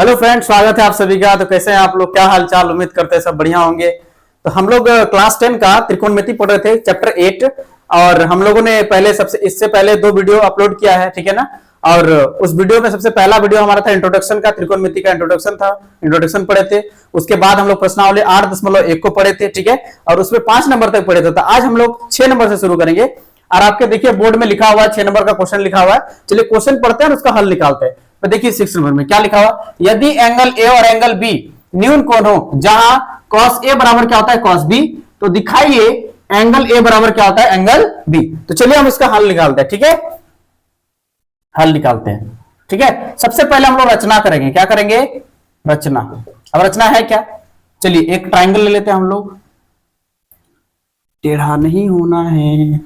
Hello friend, स्वागत है आप सभी का। तो कैसे हैं आप लोग, क्या हाल चाल? उम्मीद करते हैं सब बढ़िया होंगे। तो हम लोग क्लास 10 का त्रिकोणमिति पढ़ रहे थे, चैप्टर 8। और हम लोगों ने इससे पहले 2 वीडियो अपलोड किया है, ठीक है ना। और उस वीडियो में सबसे पहला वीडियो हमारा था इंट्रोडक्शन का, त्रिकोणमिति का इंट्रोडक्शन था, इंट्रोडक्शन पढ़े थे। उसके बाद हम लोग प्रश्नावली 8.1 को पढ़े थे, ठीक है। और उसमें 5 नंबर तक पढ़े थे। तो आज हम लोग 6 नंबर से शुरू करेंगे। और आपके देखिए बोर्ड में लिखा हुआ है 6 नंबर का क्वेश्चन लिखा हुआ है। चलिए क्वेश्चन पढ़ते हैं और उसका हल निकालते हैं। तो देखिए 6 नंबर में क्या लिखा हुआ, यदि एंगल ए और एंगल बी न्यून कोण हो, जहां cos ए बराबर क्या होता है cos बी, तो दिखाइए एंगल ए बराबर क्या होता है एंगल बी। तो चलिए हम इसका हल निकालते हैं, ठीक है। हल निकालते हैं, ठीक है। सबसे पहले हम लोग रचना करेंगे। क्या करेंगे? रचना। अब रचना है क्या, चलिए एक ट्राइंगल ले लेते हैं हम लोग। टेढ़ा नहीं होना है,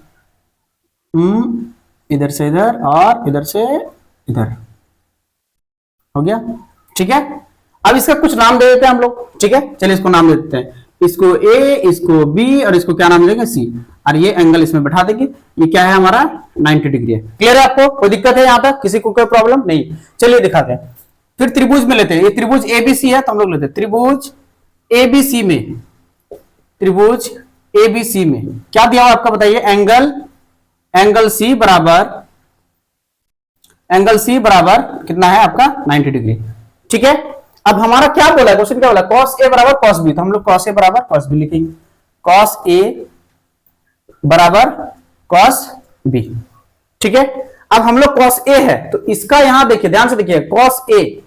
इधर से इधर और इधर से इधर, हो गया, ठीक है। अब इसका कुछ नाम दे देते हैं हम लोग, ठीक है। चलिए इसको नाम दे देते हैं, इसको ए, इसको बी और इसको क्या नाम देंगे सी। और ये एंगल इसमें बैठा देंगे। ये क्या है हमारा 90 डिग्री है। क्लियर है आपको? कोई दिक्कत है यहाँ तक? किसी को कोई प्रॉब्लम नहीं? चलिए दिखाते हैं। फिर त्रिभुज में लेते हैं। ये त्रिभुज एबीसी है, तो हम लोग लेते हैं त्रिभुज एबीसी में। त्रिभुज एबीसी में क्या दिया हुआ आपका बताइए, एंगल सी बराबर कितना है आपका 90 डिग्री, ठीक है। अब हमारा क्या बोला है, क्वेश्चन क्या बोला, cos ए बराबर cos बी। तो हम लोग cos ए बराबर cos बी लिखेंगे, cos ए बराबर cos बी, ठीक है। अब हम लोग cos ए है तो इसका यहां देखिए, ध्यान से देखिए, cos ए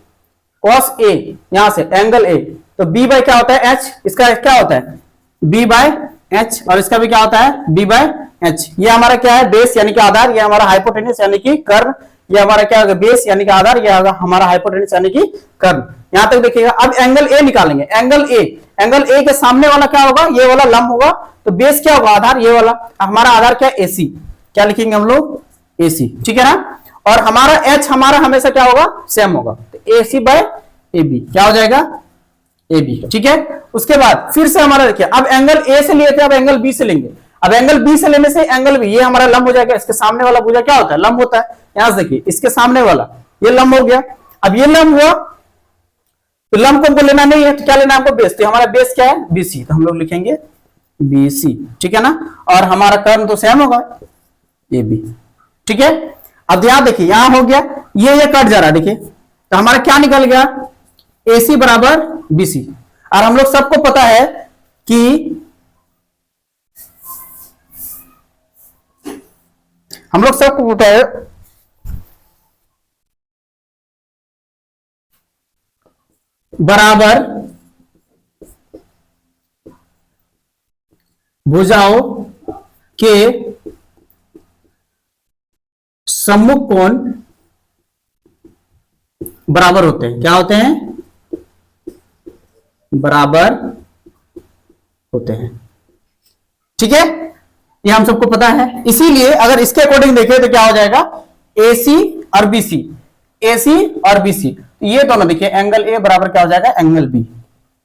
यहां से एंगल ए, तो b बाय क्या होता है h, इसका क्या होता है b बाय h, और इसका भी क्या होता है b बाय h। ये हमारा क्या है, बेस यानी कि आधार, ये हमारा हाइपोटेन्यूज यानी कि कर्ण, ये हमारा क्या होगा बेस यानी कि आधार, ये होगा हमारा हाइपोटेन्यूज यानी कि कर्ण। यहां तक देखिएगा। अब एंगल ए निकालेंगे। एंगल ए के सामने वाला क्या होगा, ये वाला लंब होगा, तो बेस क्या होगा आधार, ये वाला। हमारा आधार क्या है एसी, क्या लिखेंगे हम लोग एसी, ठीक है ना। और हमारा एच हमारा हमेशा क्या होगा सेम होगा, तो एसी बाय ए बी क्या हो जाएगा ए बी, ठीक है। उसके बाद फिर से हमारा देखिए, अब एंगल ए से लिए थे, अब एंगल बी से लेंगे। अब एंगल बी से लेने से एंगल बी, ये हमारा लंब हो जाएगा, इसके सामने वाला भुजा क्या होता है लंब होता है। यहां से देखिए, इसके सामने वाला ये लंब हो गया। अब ये लंब हुआ, तो लंब को हमको लेना नहीं है, तो क्या लेना है हमको बेस। तो हमारा बेस क्या है बीसी, तो हम लोग लिखेंगे बीसी, ठीक है ना। और हमारा कर्ण तो सेम होगा ए बी, ठीक है। अब ध्यान देखिए, यहां हो गया, ये कट जा रहा है, देखिए। तो हमारा क्या निकल गया, एसी बराबर बीसी। और हम लोग सबको पता है कि हम लोग सबको पता है बराबर भुजाओं के सम्मुख कोण बराबर होते हैं। क्या होते हैं, बराबर होते हैं, ठीक है। ये हम सबको पता है। इसीलिए अगर इसके अकॉर्डिंग देखें तो क्या हो जाएगा, एसी और बीसी, एसी और बीसी, तो ये दोनों देखिए, एंगल ए बराबर क्या हो जाएगा एंगल बी,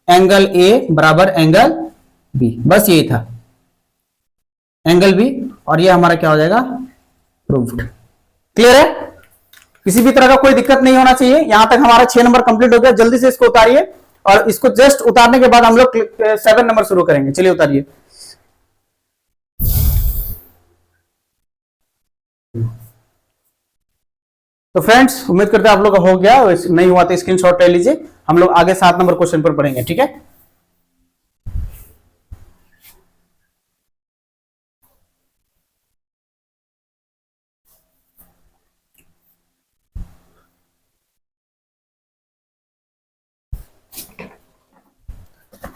एंगल ए बराबर एंगल बी, बस यही था एंगल बी। और ये हमारा क्या हो जाएगा प्रूव्ड। क्लियर है? किसी भी तरह का कोई दिक्कत नहीं होना चाहिए। यहां तक हमारा 6 नंबर कंप्लीट हो गया। जल्दी से इसको उतारिए, और इसको जस्ट उतारने के बाद हम लोग 7 नंबर शुरू करेंगे। चलिए उतारिए। तो फ्रेंड्स, उम्मीद करते हैं आप लोग का हो गया। नहीं हुआ तो स्क्रीनशॉट ले लीजिए। हम लोग आगे 7 नंबर क्वेश्चन पर पढ़ेंगे, ठीक है।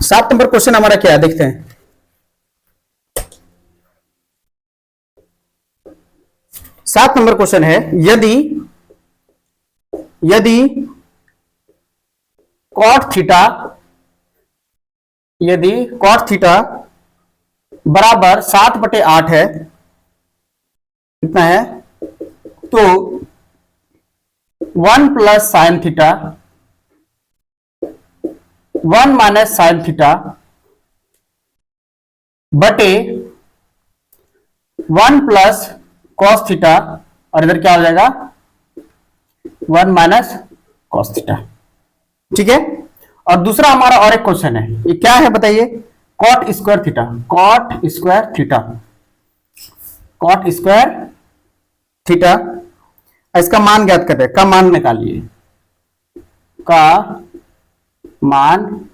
सात नंबर क्वेश्चन हमारा क्या है देखते हैं। 7 नंबर क्वेश्चन है, यदि कॉट थीटा बराबर 7/8 है, कितना है, तो 1 plus sine theta 1 minus sine theta बटे 1 प्लस कॉस थीटा, और इधर क्या हो जाएगा 1 माइनस कॉस थीटा। ठीक है। और दूसरा हमारा और एक क्वेश्चन है, ये क्या है बताइए, cot square theta, cot square theta, cot square theta, इसका मान ज्ञात करते हैं, का मान निकालिए, का मान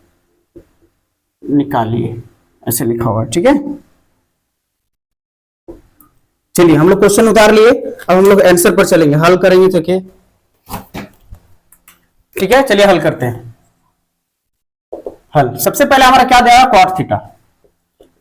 निकालिए, ऐसे लिखा हुआ है, ठीक है। चलिए हम लोग क्वेश्चन उतार लिए, अब हम लोग आंसर पर चलेंगे, हल करेंगे, देखिए ठीक है। चलिए हल करते हैं। हल सबसे पहले हमारा क्या दिया, कॉट थीटा,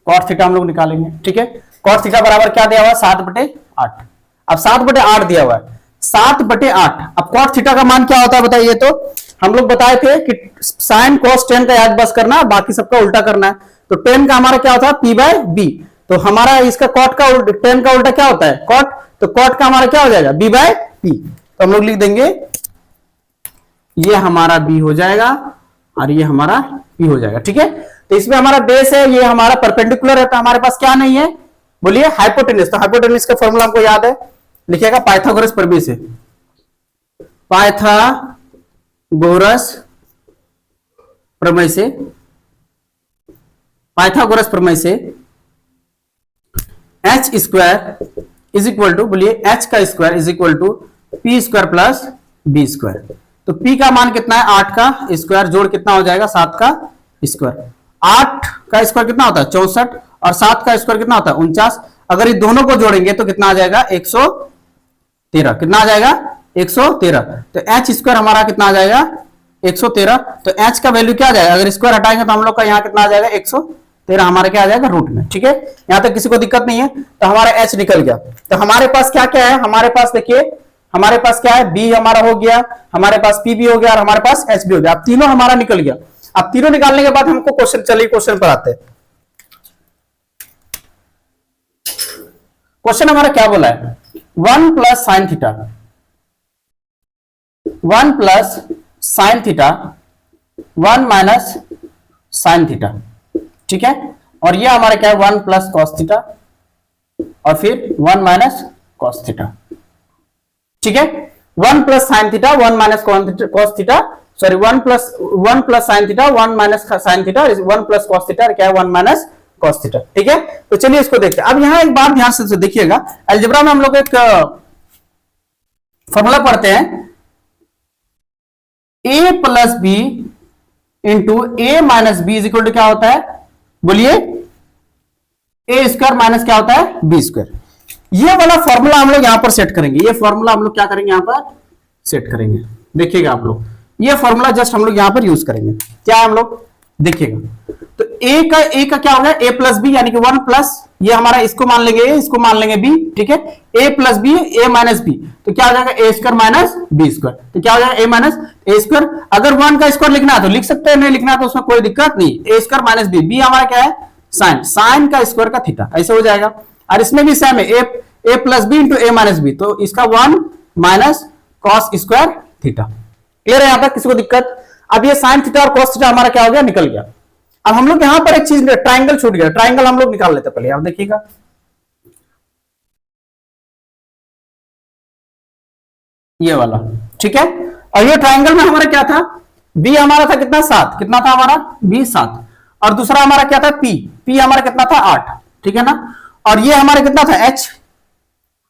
कॉट थीटा हम लोग निकालेंगे, ठीक है। कॉट थीटा बराबर क्या दिया हुआ है, 7/8। अब 7/8 दिया हुआ है, 7/8। अब कॉट थीटा का मान क्या होता है बताइए, तो हम लोग बताए थे कि साइन कॉस टेन का याद बस करना, बाकी सबका उल्टा करना है। तो टेन का हमारा क्या होता है, p/b। तो हमारा इसका कॉट का टेन का उल्टा क्या होता है, कॉट। तो कॉट का हमारा क्या हो जाएगा, b/p। तो हम लोग लिख देंगे, ये हमारा b हो जाएगा और ये हमारा p हो जाएगा, ठीक है। तो इसमें हमारा बेस है, ये हमारा परपेंडिकुलर है, तो हमारे पास क्या नहीं है, बोलिए हाइपोटेनस। तो हाइपोटेनस का फॉर्मूला हमको याद है, लिखिएगा पाइथागोरस प्रमेय से, पाइथागोरस प्रमेय से, पाइथागोरस प्रमेय से H square is equal to, बोलिए एच का square is equal to P square plus B square. तो p का मान कितना है, 8 का स्क्वायर जोड़ कितना हो जाएगा, 7 का स्क्वायर। 8 का स्क्वायर कितना होता है, 64, और 7 का स्क्वायर कितना होता है, 49। अगर ये दोनों को जोड़ेंगे तो कितना आ जाएगा, 113। कितना आ जाएगा, 113। तो एच स्क्वायर हमारा कितना आ जाएगा, 113। तो एच का वैल्यू क्या आ जाएगा, अगर स्क्वायर हटाएंगे तो हम लोग का यहाँ कितना आ जाएगा, 113 हमारा क्या आ जाएगा, रूट में, ठीक है। यहाँ तक किसी को दिक्कत नहीं है। तो हमारा एच निकल गया। तो हमारे पास क्या क्या है, हमारे पास देखिए, हमारे पास क्या है, बी हमारा हो गया, हमारे पास पी भी हो गया और हमारे पास एच भी हो गया। अब तीनों हमारा निकल गया। अब तीनों निकालने के बाद हमको क्वेश्चन, चलिए क्वेश्चन पर आते हैं। क्वेश्चन हमारा क्या बोला है, 1 plus sine theta, 1 plus sine theta, 1 minus sine theta, ठीक है। और ये हमारा क्या है, 1 प्लस कॉस थीटा और फिर 1 माइनस कॉस थीटा, ठीक है। 1 plus sine theta, 1 minus cos theta, sorry 1 plus sine theta, 1 minus sine theta, 1 plus cos theta, क्या है 1 माइनस कॉस थीटा, ठीक है। तो चलिए इसको देखते हैं। अब यहां एक बात ध्यान से देखिएगा, अलजेब्रा में हम लोग एक फॉर्मूला पढ़ते हैं, a plus B into A minus B is equal to क्या होता है, बोलिए ए स्क्वायर माइनस क्या होता है, बी स्क्वायर। ये वाला फॉर्मूला हम लोग यहां पर सेट करेंगे, ये फॉर्मूला हम लोग क्या करेंगे, यहां पर सेट करेंगे। देखिएगा आप लोग, ये फॉर्मूला जस्ट हम लोग यहां पर यूज करेंगे। क्या है हम लोग देखिएगा, तो ए का क्या होगा, a प्लस बी, यानी कि 1 प्लस, ये हमारा इसको मान लेंगे a, इसको मान लेंगे b, ठीक है। a plus B, a minus B, तो क्या हो जाएगा, a square minus B square. तो क्या हो जाएगा, a माइनस a स्क्वायर। अगर 1 का स्क्वायर लिखना है तो लिख सकते हैं, नहीं लिखना है तो उसमें कोई दिक्कत नहीं। a square minus B, b हमारा क्या है, साइन, साइन का स्क्वायर का थीटा, ऐसे हो जाएगा। और इसमें भी सेम है, a plus B into a minus B, तो इसका 1 minus cos square theta. Clear है यहां तक, किसी को दिक्कत। अब ये साइन थीटा और कॉस थीटा हमारा क्या हो गया, निकल गया। अब हम लोग यहां पर एक चीज, ट्राइंगल छूट गया, ट्राइंगल हम लोग निकाल लेते पहले, आप देखिएगा। ये वाला, ठीक है। और ये ट्राइंगल में हमारा क्या था, बी हमारा था कितना, 7, कितना था हमारा, बी 7, और दूसरा हमारा क्या था, पी हमारा कितना था, 8, ठीक है ना। और ये हमारा कितना था,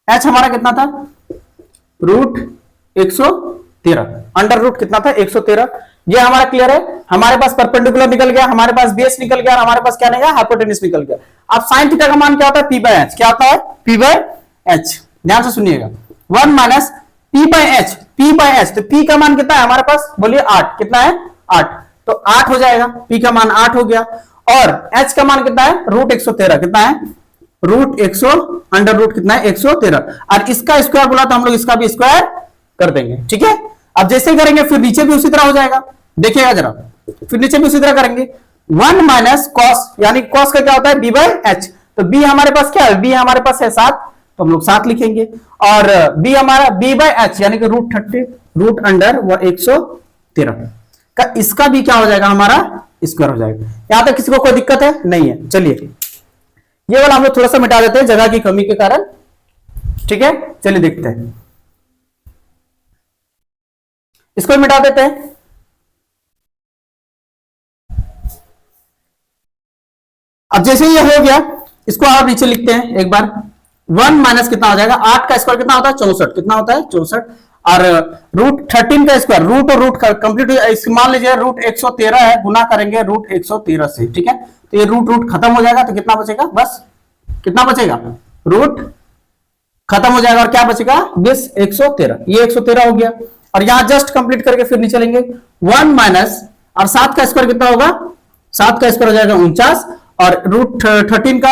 एच हमारा कितना था, रूट 113, अंडर रूट कितना था, 113। ये हमारा क्लियर है। हमारे पास परपेंडिकुलर निकल गया, हमारे पास बेस निकल गया, और हमारे पास क्या निकला, हाइपोटेनस निकल गया। अब साइन थीटा का मान क्या होता है, p/h, क्या होता है, p/h। ध्यान से सुनिएगा, 1 माइनस p/h, p/h। तो p का मान कितना है हमारे पास, बोलिए 8, कितना है, 8, तो 8 हो जाएगा, p का मान 8 हो गया। और h का मान कितना है, रूट 113, कितना है, रूट 100, अंडर रूट कितना है, 113। और इसका स्क्वायर बोला तो हम लोग इसका भी स्क्वायर कर देंगे, ठीक है। अब जैसे करेंगे फिर नीचे भी उसी तरह हो जाएगा, देखिएगा जरा, फिर नीचे भी उसी तरह करेंगे। 1 माइनस कॉस, यानी कॉस का क्या होता है, b/h। तो b हमारे पास क्या है, b हमारे पास है 7, तो हम लोग 7 लिखेंगे। और b हमारा b/h, यानी कि रूट 30, रूट अंडर 113 का, इसका भी क्या हो जाएगा, हमारा स्क्वायर हो जाएगा। यहां तक किसी को कोई दिक्कत है, नहीं है। चलिए ये वाला हम लोग थोड़ा सा मिटा देते हैं जगह की कमी के कारण, ठीक है। चलिए देखते हैं, इसको मिटा देते हैं। अब जैसे ये हो गया, इसको आप नीचे लिखते हैं एक बार। 1 माइनस कितना हो जाएगा, 8 का स्क्वायर कितना होता है 64, कितना होता है 64, और रूट 13 का स्क्वायर, रूट और रूट कंप्लीट, मान लीजिए रूट 113 है, गुना करेंगे रूट 113 से, ठीक है, तो ये रूट रूट खत्म हो जाएगा, तो कितना बचेगा, बस कितना बचेगा, रूट खत्म हो जाएगा और क्या बचेगा, बस 113, ये 113 हो गया। और यहां जस्ट कंप्लीट करके फिर नीचे लेंगे 1 माइनस, और 7 का स्क्वायर कितना होगा, 7 का स्क्वायर हो जाएगा 49, और रूट 13 का,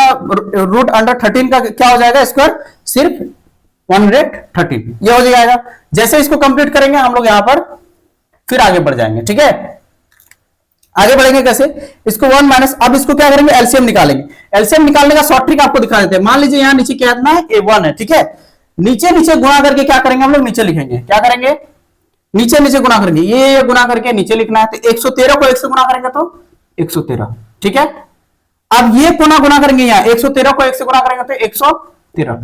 रूट अंडर 13 का क्या हो जाएगा स्क्वायर, सिर्फ 113, ये हो जाएगा। जैसे इसको कंप्लीट करेंगे हम लोग यहां पर फिर आगे बढ़ जाएंगे, ठीक है। आगे बढ़ेंगे कैसे, इसको 1 माइनस, अब इसको क्या करेंगे, एलसीएम निकालेंगे। एलसीएम निकालने का शॉर्ट ट्रिक आपको दिखा देते हैं। मान लीजिए यहां नीचे क्या इतना है, A1 है, ठीक है, नीचे नीचे गुणा करके क्या करेंगे हम लोग, नीचे लिखेंगे, क्या करेंगे, नीचे नीचे गुणा करेंगे, ये गुणा करके नीचे लिखना है, तो 113 को 1 से गुणा करेंगे तो 113, ठीक है। अब ये कोना गुणा करेंगे, यहाँ 113 को 1 से गुणा करेंगे तो 113,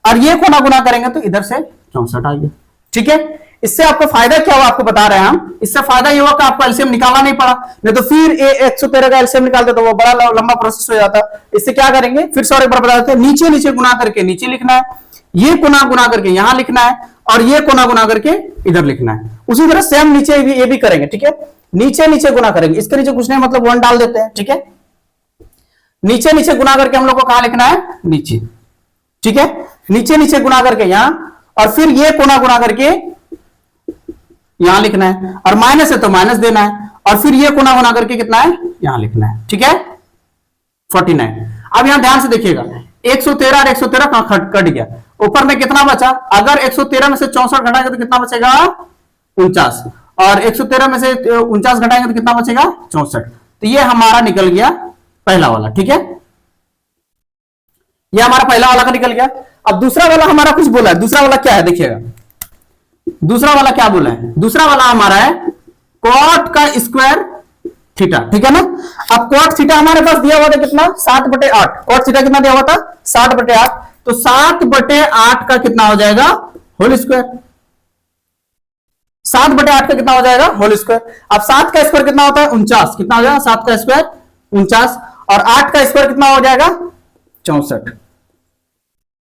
और ये कोना गुणा करेंगे तो इधर से 64 आ गया, ठीक है। इससे आपको फायदा क्या हुआ, आपको बता रहे हैं हम, इससे फायदा ये हुआ कि आपको एलसीएम निकालना नहीं पड़ा, नहीं तो फिर 113 का एलसीएम निकालते तो वो बड़ा लंबा प्रोसेस हो जाता। इससे क्या करेंगे, फिर से और एक बार बता देते हैं, नीचे नीचे गुणा करके नीचे लिखना है, ये कोना गुणा करके यहां लिखना है, और ये कोना गुणा करके इधर लिखना है। उसी तरह सेम नीचे भी ये भी करेंगे, ठीक है, नीचे नीचे गुणा करेंगे, इसके नीचे कुछ नहीं मतलब 1 डाल देते हैं, ठीक है। नीचे नीचे गुणा करके हम लोग को कहां लिखना है, नीचे, ठीक है, नीचे नीचे गुणा करके यहां, और फिर ये कोना गुणा करके यहां लिखना है, और माइनस है तो माइनस देना है, और फिर ये कोना गुणा करके कितना है यहां लिखना है, ठीक है, 49। अब यहां ध्यान से देखिएगा, 113 और 113 कट गया, ऊपर में कितना बचा, अगर 113 में से 64 घटाएंगे तो कितना बचेगा 49, और 113 में से 49 घटाएंगे तो कितना बचेगा 64, तो ये हमारा निकल गया पहला वाला, ठीक है, ये हमारा पहला वाला का निकल गया। अब दूसरा वाला हमारा कुछ बोला है, दूसरा वाला क्या है देखिएगा, दूसरा वाला क्या बोला है, दूसरा वाला हमारा है कॉट का स्क्वायर थीटा, ठीक है ना। अब कॉट थीटा हमारे पास दिया हुआ था कितना, 7/8, कॉट थीटा कितना दिया हुआ था 7/8, तो 7/8 का कितना हो जाएगा होल स्क्वायर, 7/8 का कितना हो जाएगा होल स्क्वायर। अब 7 का स्क्वायर कितना होता है 49, कितना हो जाएगा 7 का स्क्वायर 49, और 8 का स्क्वायर कितना हो जाएगा 64।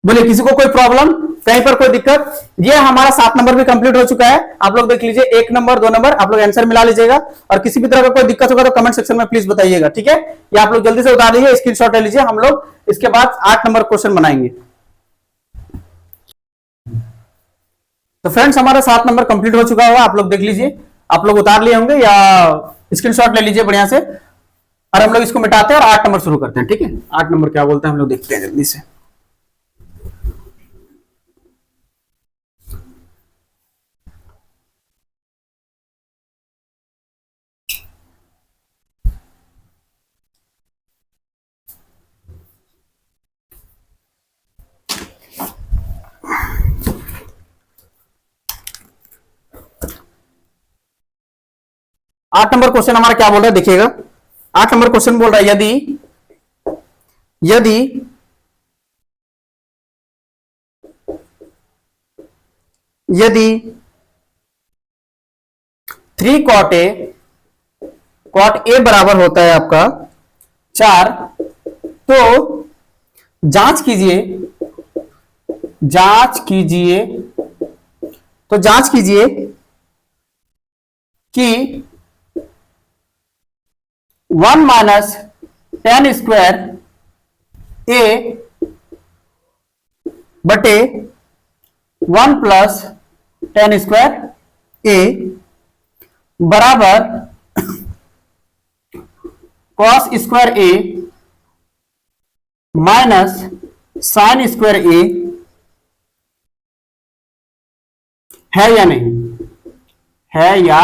बोलिए किसी को कोई प्रॉब्लम, कहीं पर कोई दिक्कत। ये हमारा 7 नंबर भी कंप्लीट हो चुका है, आप लोग देख लीजिए, 1 नंबर 2 नंबर आप लोग आंसर मिला लीजिएगा, और किसी भी तरह का कोई दिक्कत होगा तो कमेंट सेक्शन में प्लीज बताइएगा, ठीक है। ये आप लोग जल्दी से उतार लीजिए, स्क्रीनशॉट ले लीजिए, हम लोग इसके बाद 8 नंबर क्वेश्चन बनाएंगे। तो फ्रेंड्स हमारा 7 नंबर कंप्लीट हो चुका होगा, आप लोग देख लीजिए, आप लोग उतार लिए होंगे या स्क्रीनशॉट ले लीजिए बढ़िया से, और हम लोग इसको मिटाते हैं और 8 नंबर शुरू करते हैं, ठीक है। 8 नंबर क्या बोलते हैं हम लोग देखते हैं जल्दी से। आठ नंबर क्वेश्चन हमारा क्या बोल रहा है देखिएगा, 8 नंबर क्वेश्चन बोल रहा है, यदि यदि यदि 3 कॉट ए बराबर होता है आपका 4, तो जांच कीजिए, तो जांच कीजिए कि 1 माइनस tan स्क्वायर ए बटे 1 प्लस tan स्क्वायर ए बराबर cos स्क्वायर ए माइनस sin स्क्वायर ए है या नहीं, है या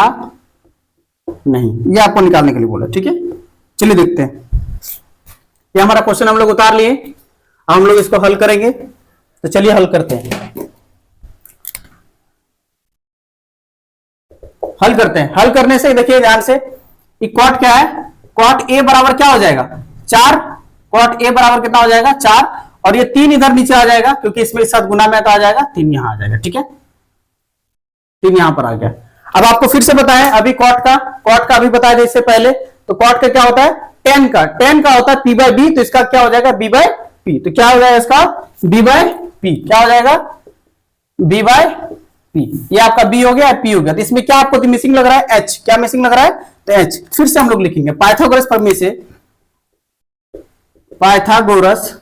नहीं, ये आपको निकालने के लिए बोला, ठीक है। चलिए देखते हैं, ये हमारा क्वेश्चन हम लोग उतार लिए, हम लोग इसको हल करेंगे, तो चलिए हल करते हैं। हल करते हैं, हल करने से देखिए ध्यान से, कॉट क्या है, कॉट ए बराबर क्या हो जाएगा 4, कॉट ए बराबर कितना हो जाएगा 4, और ये 3 इधर नीचे आ जाएगा क्योंकि इसमें इस साथ गुना में तो आ जाएगा, 3 यहां आ जाएगा, ठीक है, 3 यहां पर आ गया। अब आपको फिर से बताएं, अभी कॉट का अभी बताया था इससे पहले, तो कॉट का क्या होता है टेन का होता है पी बाय बी, तो इसका क्या हो जाएगा बी बाय पी। तो क्या हो जाएगा इसका बी बाय पी, क्या हो जाएगा बी बाय पी। ये आपका बी हो गया, पी हो गया। तो इसमें क्या आपको मिसिंग लग रहा है एच, क्या मिसिंग लग रहा है तो एच। फिर से हम लोग लिखेंगे पाइथागोरस प्रमेय से, पाइथागोरस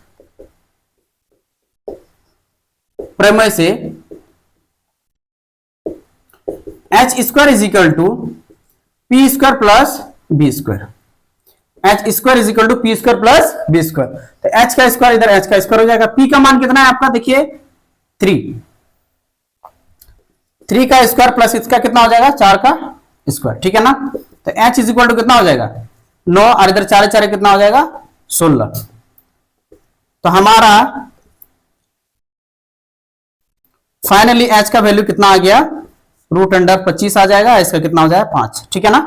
प्रमेय से H square is equal to P square plus B square, H square is equal to P square plus B square. तो एच का स्क्वायर इधर एच का स्क्वायर हो जाएगा। पी का मान कितना है आपका देखिए 3 का स्क्वायर प्लस इसका कितना हो जाएगा 4 का स्क्वायर, ठीक है ना। तो एच इज इक्वल टू कितना हो जाएगा 9 और इधर 4 4 कितना हो जाएगा 16। तो हमारा फाइनली एच का वैल्यू कितना आ गया √25 आ जाएगा, इसका कितना हो जाएगा 5, ठीक है ना।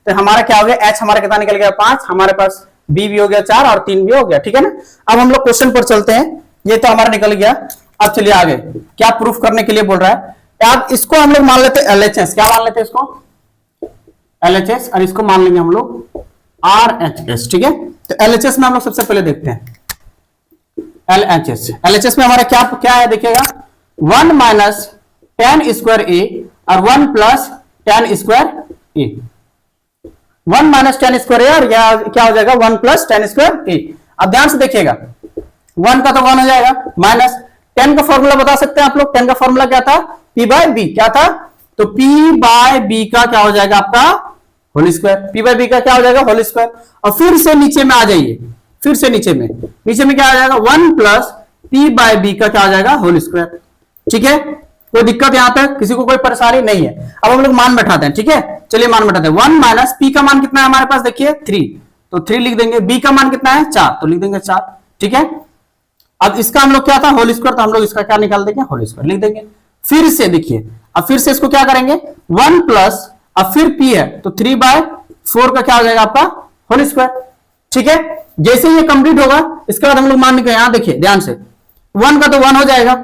तो हमारा क्या हो गया एच हमारा कितना निकल गया 5, हमारे पास बी भी हो गया 4 और 3 भी हो गया, ठीक है ना। अब हम लोग क्वेश्चन पर चलते हैं, ये तो हमारा निकल गया। अब चलिए आगे क्या प्रूफ करने के लिए बोल रहा है। अब इसको हम लोग मान लेते हैं एलएचएस, क्या मान लेते हैं इसको एलएचएस, और इसको मान लेंगे हम लोग आरएचएस, ठीक है। तो एलएचएस में हम लोग सबसे पहले देखते हैं एलएचएस। एलएचएस में हमारा क्या क्या है देखिएगा 1 माइनस tan स्क्वायर ए और 1 प्लस tan स्क्वायर ए, 1 माइनस tan स्क्वायर ए और क्या हो जाएगा 1 प्लस tan स्क्वायर ए। अब ध्यान से देखिएगा 1 का तो 1 हो जाएगा, माइनस tan का फॉर्मूला बता सकते हैं आप लोग, tan का फॉर्मूला क्या था p बाय बी, क्या था तो p बाय बी का क्या हो जाएगा आपका whole square, p by B का क्या हो जाएगा होल स्क्वायर। और फिर से नीचे में आ जाइए, फिर से नीचे में क्या आ जाएगा 1 प्लस p बाय बी का क्या हो जाएगा होल स्क्वायर, ठीक है। कोई दिक्कत यहां तक किसी को कोई परेशानी नहीं है। अब हम लोग मान बैठाते हैं, ठीक है। चलिए मान बैठाते हैं 1 माइनस p का मान कितना है हमारे पास देखिए 3, तो 3 लिख देंगे। b का मान कितना है 4, तो लिख देंगे 4, ठीक है। अब इसका हम लोग क्या था होल स्क्वायर, तो हम लोग इसका क्या निकाल देंगे होल स्क्वायर लिख देंगे। फिर से देखिए अब फिर से इसको क्या करेंगे 1 प्लस अब फिर p है तो 3/4 का क्या हो जाएगा आपका होल स्क्वायर, ठीक है। जैसे ये कंप्लीट होगा इसके बाद हम लोग मान के यहां देखिए ध्यान से 1 का तो 1 हो जाएगा,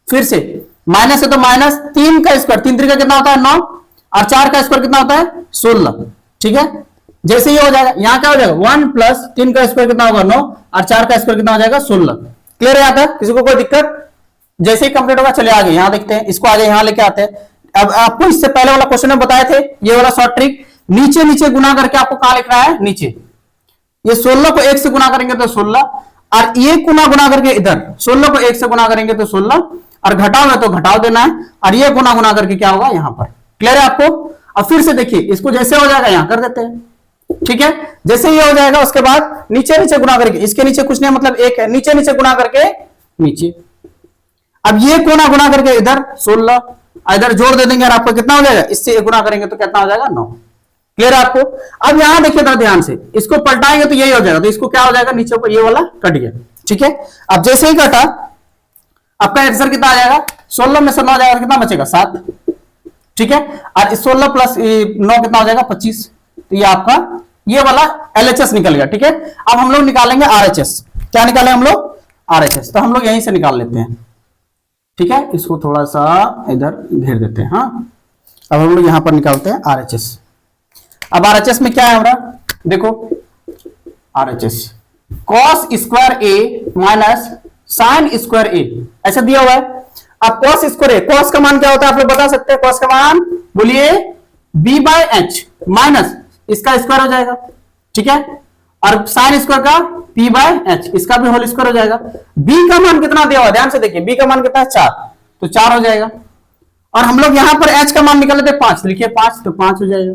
फिर से माइनस है तो माइनस 3 का स्क्वायर, 3 3 का कितना होता है 9 और 4 का स्क्वायर कितना होता है 16, ठीक है। जैसे ये हो जाएगा यहां क्या हो जाएगा 1 प्लस 3 का स्क्वायर कितना होगा 9 और 4 का स्क्वायर कितना हो जाएगा 16। क्लियर है यहाँ तक किसी को कोई दिक्कत। जैसे ही कंप्लीट होगा चले आगे यहां देखते हैं, इसको आगे यहां लेके आते हैं। अब आपको इससे पहले वाला क्वेश्चन में बताए थे ये वाला शॉर्ट ट्रिक, नीचे नीचे गुना करके आपको कहां लिखना है नीचे। ये 16 को 1 से गुना करेंगे तो 16 और ये गुना करके इधर 16 को 1 से गुना करेंगे तो 16 और घटाओ है तो घटाओ देना है और ये गुना करके क्या होगा यहां पर। क्लियर है आपको। अब फिर से देखिए इसको जैसे हो जाएगा यहां कर देते हैं, ठीक है। जैसे ये हो जाएगा उसके बाद नीचे नीचे गुना करके, इसके नीचे कुछ नहीं मतलब 1 है, नीचे नीचे गुना करके नीचे। अब ये गुना करके इधर 16 इधर जोड़ दे देंगे और आपको कितना हो जाएगा इससे ये गुना करेंगे तो कितना हो जाएगा 9। क्लियर है आपको। अब यहां देखिए तो ध्यान से इसको पलटाएंगे तो यही हो जाएगा, तो इसको क्या हो जाएगा नीचे को ये वाला कट गया, ठीक है। अब जैसे ही कटा आपका आंसर कितना आ जाएगा 16 में से 9 जाएगा कितना बचेगा 7, ठीक है। और 16 प्लस 9 कितना हो जाएगा 25, तो ये आपका ये वाला एलएचएस निकल गया, ठीक है। अब हम लोग निकालेंगे आरएचएस, क्या निकालें हम लोग आरएचएस, तो हम लोग यहीं से निकाल लेते हैं, ठीक है। इसको थोड़ा सा इधर घेर देते हैं, हाँ। अब हम लोग यहां पर निकालते हैं आरएचएस। अब आरएचएस में क्या है हमारा देखो आरएचएस कॉस स्क्वायर ए माइनस साइन स्क्वायर ए ऐसा दिया हुआ है। अब कॉस स्क्वायर ए, कॉस का मान क्या होता है आप लोग बता सकते हैं, कॉस का मान बोलिए b बाय एच माइनस इसका स्क्वायर हो जाएगा, ठीक है। और साइन स्क्वायर का p बाय एच इसका भी होल स्क्वायर हो जाएगा। b का मान कितना दिया हुआ ध्यान से देखिए, b का मान कितना है 4, तो 4 हो जाएगा। और हम लोग यहां पर h का मान निकाल लेते 5, लिखिए 5, तो 5 हो जाएगा,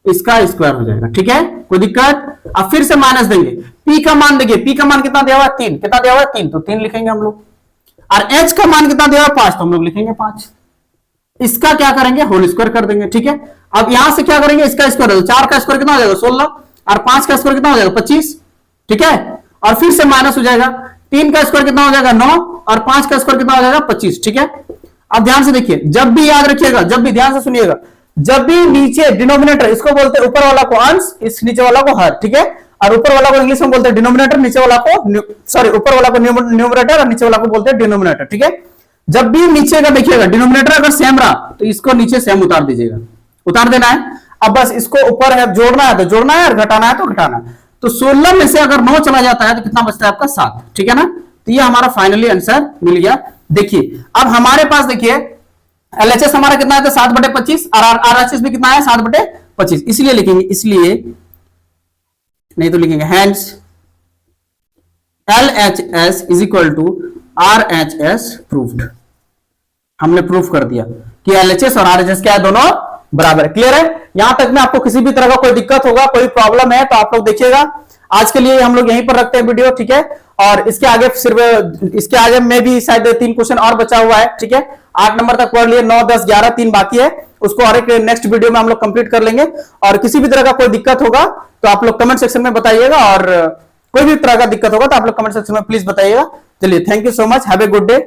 इसका स्क्वायर हो जाएगा, ठीक है। कोई दिक्कत। अब फिर से माइनस देंगे, p का मान देखिए, p का मान कितना दिया हुआ है 3, कितना दिया हुआ है 3, तो 3 लिखेंगे हम लोग। और h का मान कितना दिया हुआ है 5, तो हम लोग लिखेंगे 5। इसका क्या करेंगे होल स्क्वायर कर देंगे, ठीक है। अब यहां से क्या करेंगे इसका स्क्वायर, 4 का स्क्वायर कितना हो जाएगा 16 और 5 का स्क्वायर कितना हो जाएगा 25, ठीक है। और फिर से माइनस हो जाएगा, 3 का स्क्वायर कितना हो जाएगा 9 और 5 का स्क्वायर कितना हो जाएगा 25, ठीक है। अब ध्यान से देखिए, जब भी याद रखिएगा, जब भी ध्यान से सुनिएगा, जब भी नीचे डिनोमिनेटर, इसको बोलते हैं ऊपर वाला को अंश, इस नीचे वाला को हर, ठीक है। और ऊपर वाला को इंग्लिश में बोलते हैं डिनोमिनेटर, नीचे वाला को सॉरी ऊपर वाला को न्यूमरेटर और नीचे वाला को बोलते हैं डिनोमिनेटर, ठीक है। जब भी नीचे का देखिएगा डिनोमिनेटर अगर सेम रहा तो इसको नीचे सेम उतार दीजिएगा, उतार देना है। अब बस इसको ऊपर है जोड़ना है तो जोड़ना है और घटाना है तो घटाना है। तो 16 में से अगर 9 चला जाता है तो कितना बचता है आपका 7, ठीक है ना। तो ये हमारा फाइनली आंसर मिल गया। देखिए अब हमारे पास देखिए एलएचएस हमारा कितना है, तो 7/25 और आरएचएस भी कितना है 7/25, इसलिए लिखेंगे, इसलिए नहीं तो लिखेंगे hence LHS is equal to RHS proved. हमने प्रूफ कर दिया कि LHS और RHS क्या है, दोनों बराबर है। क्लियर है? यहां तक में आपको किसी भी तरह का कोई दिक्कत होगा, कोई प्रॉब्लम है तो आप लोग देखिएगा। आज के लिए हम लोग यहीं पर रखते हैं वीडियो, ठीक है। और इसके आगे सिर्फ इसके आगे में भी शायद 3 क्वेश्चन और बचा हुआ है, ठीक है। 8 नंबर तक पढ़ लिए, 9, 10, 11 3 बाकी है, उसको और एक नेक्स्ट वीडियो में हम लोग कंप्लीट कर लेंगे। और किसी भी तरह का कोई दिक्कत होगा तो आप लोग कमेंट सेक्शन में बताइएगा, और कोई भी तरह का दिक्कत होगा तो आप लोग कमेंट सेक्शन में प्लीज बताइएगा। चलिए, thank you so much, have a good day.